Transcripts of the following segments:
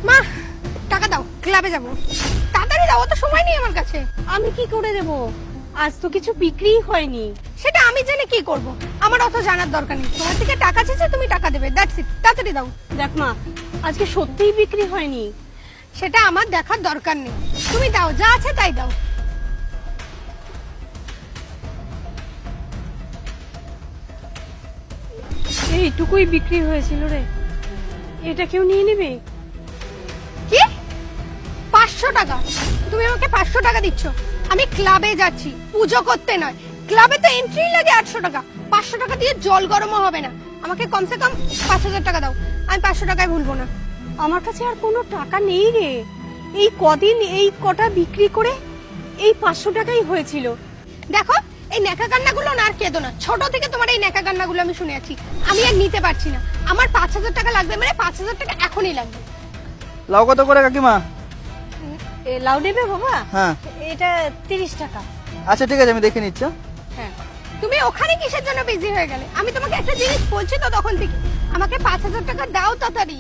মা টাকা দাও, ক্লাবে যাবো। তাড়াতাড়ি দাও, অত সময় নেই আমার কাছে। আমি কি করে দেব? আজ তো কিছু বিক্রিই হয়নি। সেটা আমি জেনে কি করব? আমার অত জানার দরকার নেই। তোমার থেকে টাকা চেয়েছে, তুমি টাকা দেবে, দ্যাটস ইট। তাড়াতাড়ি দাও। দেখ মা, আজকে সত্যিই বিক্রি হয়নি। সেটা আমার দেখার দরকার নেই, তুমি দাও, যা আছে তাই দাও। এইটুকুই বিক্রি হয়েছিল রে, এটা কেউ নিয়ে নেবে? কি 500 টাকা? তুমি আমাকে 500 টাকা দিচ্ছ? আমি ক্লাবে যাচ্ছি, পুজো করতে নয়। ক্লাবে তো এন্ট্রি লাগে 800 টাকা। 500 টাকা দিয়ে জল গরমও হবে না। আমাকে কমসে কম 5000 টাকা দাও। আমি 500 টাকায় ভুলবো না। আমার কাছে আর কোনো টাকা নেই রে। এই কদিন এই কটা বিক্রি করে এই 500 টাকাই হয়েছিল। দেখো, এই নেকা কান্নাগুলো না আর কেঁদো না। ছোট থেকে তোমার এই নেকা কান্নাগুলো আমি শুনে আছি। আমি আর নিতে পারছি না। আমার 5000 টাকা লাগবে, মানে 5000 টাকা এখনই লাগবে। লাউ কত করে কাকিমা? লাউ নেবে বাবা? হ্যাঁ। এটা 30 টাকা। আচ্ছা ঠিক আছে, আমি দেখে নিচ্ছি। হ্যাঁ। তুমি ওখানে কিসের জন্য বিজি হয়ে গেলে? আমি তোমাকে একটা জিনিস বলছি তো তখন থেকে, আমাকে 5000 টাকা দাও তাড়াতাড়ি।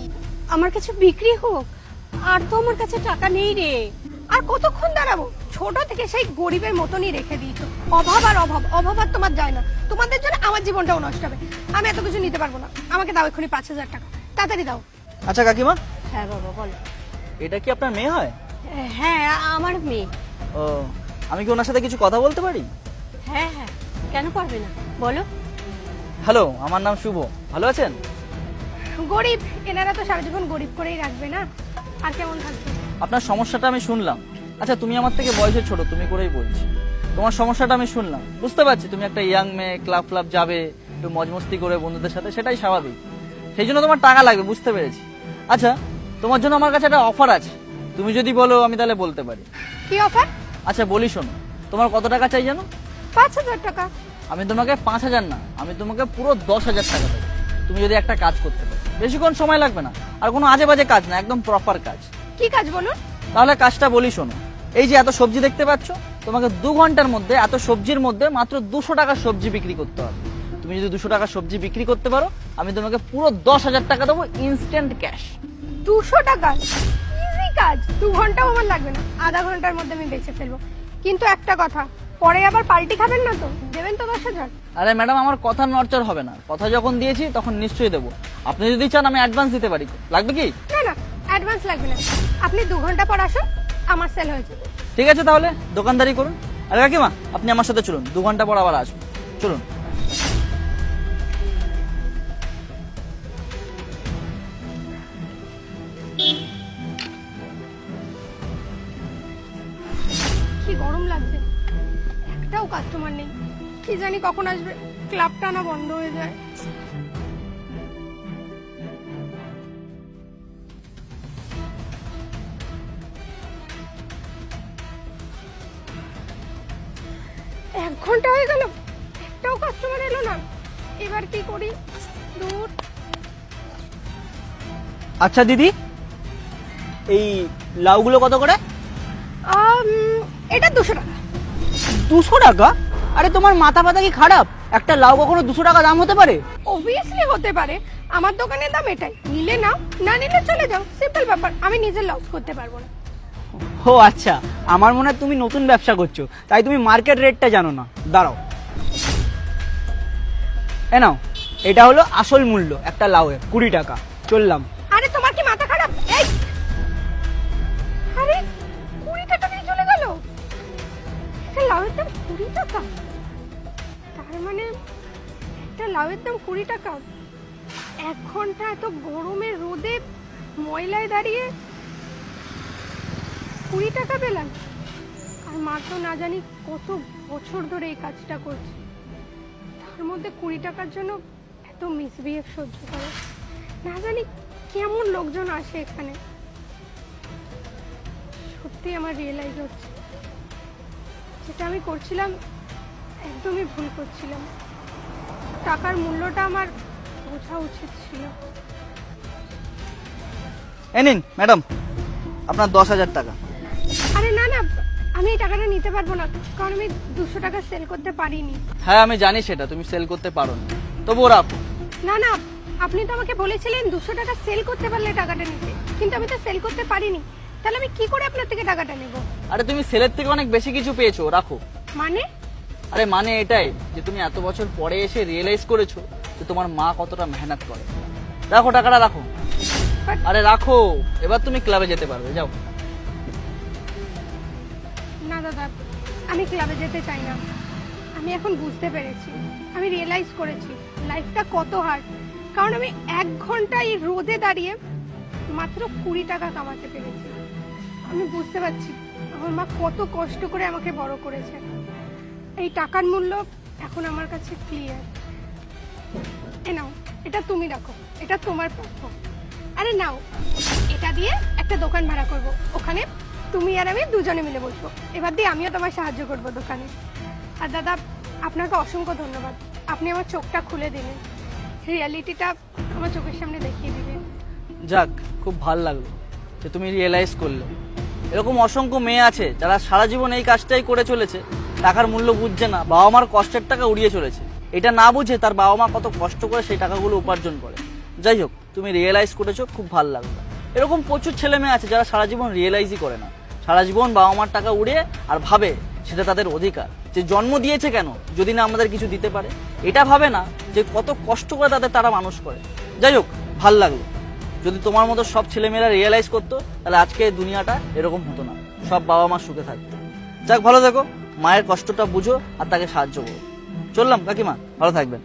আমার কিছু বিক্রি হোক, আর তো আমার কাছে টাকা নেই রে। আর কতক্ষণ দাঁড়াবো? ছোট থেকে সেই গরিবের মতনই রেখে দিয়েছো। অভাব আর অভাব, অভাব আর তোমার যায় না। তোমাদের জন্য আমার জীবনটাও নষ্ট হবে। আমি এত কিছু নিতে পারবো না। আমাকে দাও এক্ষুনি 5000 টাকা, তাড়াতাড়ি দাও। আচ্ছা কাকিমা, হ্যাঁ বাবা বলো। এটা কি আপনার মেয়ে হয়? হ্যাঁ আমার মেয়ে। ও, আমি কি ওনার সাথে কিছু কথা বলতে পারি? হ্যাঁ হ্যাঁ, কেন পারবে না, বলো। হ্যালো, আমার নাম শুভ। ভালো আছেন? গরিব, এনারা তো সারা জীবন গরিব করেই রাখবে না, আর কেমন থাকবে? আপনার সমস্যাটা আমি শুনলাম। আচ্ছা, তুমি আমার থেকে বয়সে ছোট, তুমি করেই বলছি। তোমার সমস্যাটা আমি শুনলাম, বুঝতে পারছি। তুমি একটা ইয়াং মেয়ে, ক্লাব ক্লাব যাবে, একটু মজমস্তি করে বন্ধুদের সাথে, সেটাই স্বাভাবিক। সেই জন্য তোমার টাকা লাগবে, বুঝতে পেরেছি। আচ্ছা, তোমার জন্য আমার কাছে একটা অফার আছে। তুমি যদি বলো আমি তাহলে বলতে পারি। কি অফার? আচ্ছা বলি, শোনো। তোমার কত টাকা চাই জানো? 5000 টাকা। আমি তোমাকে 5000 না, আমি তোমাকে পুরো 10,000 টাকা দেবো। তুমি যদি একটা কাজ করতে পারো, বেশিক্ষণ সময় লাগবে না, আর কোনো আজে বাজে কাজ না, একদম প্রপার কাজ। কি কাজ বলুন? তাহলে কাজটা বলি, শোনো। এই যে এত সবজি দেখতে পাচ্ছ, তোমাকে 2 ঘন্টার মধ্যে এত সবজির মধ্যে মাত্র 200 টাকার সবজি বিক্রি করতে হবে। তুমি যদি 200 টাকার সবজি বিক্রি করতে পারো, আমি তোমাকে পুরো 10,000 টাকা দেবো, ইনস্ট্যান্ট ক্যাশ। 200 টাকা? ইজি কাজ, 2 ঘন্টাও আমার লাগবে না, আধা ঘন্টার মধ্যে আমি বেঁচে ফেলবো। কিন্তু একটা কথা, পরে আবার পাল্টি খাবেন না তো? দেবেন তো 10,000? আরে ম্যাডাম, আমার কথা নড়চড় হবে না। কথা যখন দিয়েছি তখন নিশ্চয়ই দেবো। আপনি যদি চান আমি অ্যাডভান্স দিতে পারি। লাগবে কি? না না, অ্যাডভান্স লাগবে না। আপনি 2 ঘন্টা পর আসুন, আমার সেল হয়ে যাবে। ঠিক আছে, তাহলে দোকানদারি করুন। আরে কাকিমা, আপনি আমার সাথে চলুন, 2 ঘন্টা পর আবার আসুন। চলুন। কি গরম লাগছে, একটাও কাস্টমার নেই। কি জানি কখন আসবে, ক্লাবটা না বন্ধ হয়ে যায়। এক ঘন্টা হয়ে গেল, একটাও কাস্টমার এলো না। এবার কি করি? দূর। আচ্ছা দিদি, এই লাউগুলো কত করে? এটা 200 টাকা। 200 টাকা? আরে তোমার মাথা পাতা কি খারাপ? একটা লাউ কখনো 200 টাকা দাম হতে পারে? অবভিয়াসলি হতে পারে। আমার দোকানের দাম এটাই। নিলে নাও, না নিলে চলে যাও, সিম্পল ব্যাপার। আমি নিজে লস করতে পারবো না। ও আচ্ছা, আমার মনে হয় তুমি নতুন ব্যবসা করছো, তাই তুমি মার্কেট রেটটা জানো না। দাঁড়াও, এ নাও, এটা হলো আসল মূল্য একটা লাউয়ের, 20 টাকা। চললাম। আরে তোমার কি মাথা খারাপ? এই, আরে 20 টাকা দিয়ে চলে গেল। একটা লাউয়ের দাম 20 টাকা? তার মানে একটা লাউয়ের দাম 20 টাকা। 1 ঘন্টা এত গরমের রোদে ময়লায় দাঁড়িয়ে 20 টাকা পেলাম। আর মাত্র না জানি কত বছর ধরে এই কাজটা করছি, তার মধ্যে 20 টাকার জন্য এত মিসবিহেভ সহ্য করে। না জানি কেমন লোকজন আসে এখানে। সত্যি আমার রিয়েলাইজ হচ্ছে, যেটা আমি করছিলাম একদমই ভুল করছিলাম। টাকার মূল্যটা আমার বোঝা উচিত ছিল। এই নিন ম্যাডাম, আপনার 10,000 টাকা। আরে না না, আমি এই টাকাটা নিতে পারবো না, কারণ আমি 200 টাকা সেল করতে পারিনি। হ্যাঁ আমি জানি সেটা, তুমি সেল করতে পারো না, তবুও রাখো। না না, আপনি তো আমাকে বলেছিলেন 200 টাকা সেল করতে পারলে টাকাটা নিতে, কিন্তু আমি তো সেল করতে পারিনি। তাহলে আমি কি করে আপনার থেকে টাকাটা নেব? আরে তুমি সেলের থেকে অনেক বেশি কিছু পেয়েছো, রাখো। মানে আরে মানে এটাই যে তুমি এত বছর পরে এসে রিয়েলাইজ করেছো যে তোমার মা কতটা মেহনত করে। রাখো টাকাটা, রাখো। But- আরে রাখো, এবার তুমি ক্লাবে যেতে পারবে, যাও। না দাদা, আমি ক্লাবে যেতে চাই না। আমি এখন বুঝতে পেরেছি, আমি রিয়েলাইজ করেছি লাইফটা কত হার্ড। কারণ আমি 1 ঘন্টা এই রোদে দাঁড়িয়ে মাত্র 20 টাকা কামাতে পেরেছি। আমি বুঝতে পারছি আমার মা কত কষ্ট করে আমাকে বড় করেছে। এই টাকার মূল্য এখন আমার কাছে ক্লিয়ার। এ নাও, এটা তুমি রাখো, এটা তোমার প্রাপ্য। আরে নাও, এটা দিয়ে একটা দোকান ভাড়া করব, ওখানে তুমি আর আমি দুজনে মিলে বসবো। এবার দিয়ে আমিও তোমার সাহায্য করব দোকানে। আর দাদা, আপনাকে অসংখ্য ধন্যবাদ, আপনি আমার চোখটা খুলে দিলেন, রিয়ালিটিটা আমার চোখের সামনে দেখিয়ে দিলেন। যাক, খুব ভালো লাগলো যে তুমি রিয়েলাইজ করলে। এরকম অসংখ্য মেয়ে আছে যারা সারা জীবন এই কাজটাই করে চলেছে, টাকার মূল্য বুঝছে না, বাবা মার কষ্টের টাকা উড়িয়ে চলেছে। এটা না বুঝে তার বাবা মা কত কষ্ট করে সেই টাকাগুলো উপার্জন করে। যাই হোক, তুমি রিয়েলাইজ করেছো, খুব ভালো লাগলো। এরকম প্রচুর ছেলে মেয়ে আছে যারা সারা জীবন রিয়েলাইজই করে না, সারা জীবন বাবা মার টাকা উড়িয়ে আর ভাবে সেটা তাদের অধিকার, যে জন্ম দিয়েছে কেন যদি না আমাদের কিছু দিতে পারে। এটা ভাবে না যে কত কষ্ট করে তারা মানুষ করে। যাই হোক, ভাল লাগলো। যদি তোমার মতো সব ছেলেমেয়েরা রিয়েলাইজ করতো তাহলে আজকে এই দুনিয়াটা এরকম হতো না, সব বাবা মা সুখে থাকতো। যাক, ভালো দেখো, মায়ের কষ্টটা বুঝো আর তাকে সাহায্য করো। চললাম কাকিমা, ভালো থাকবেন।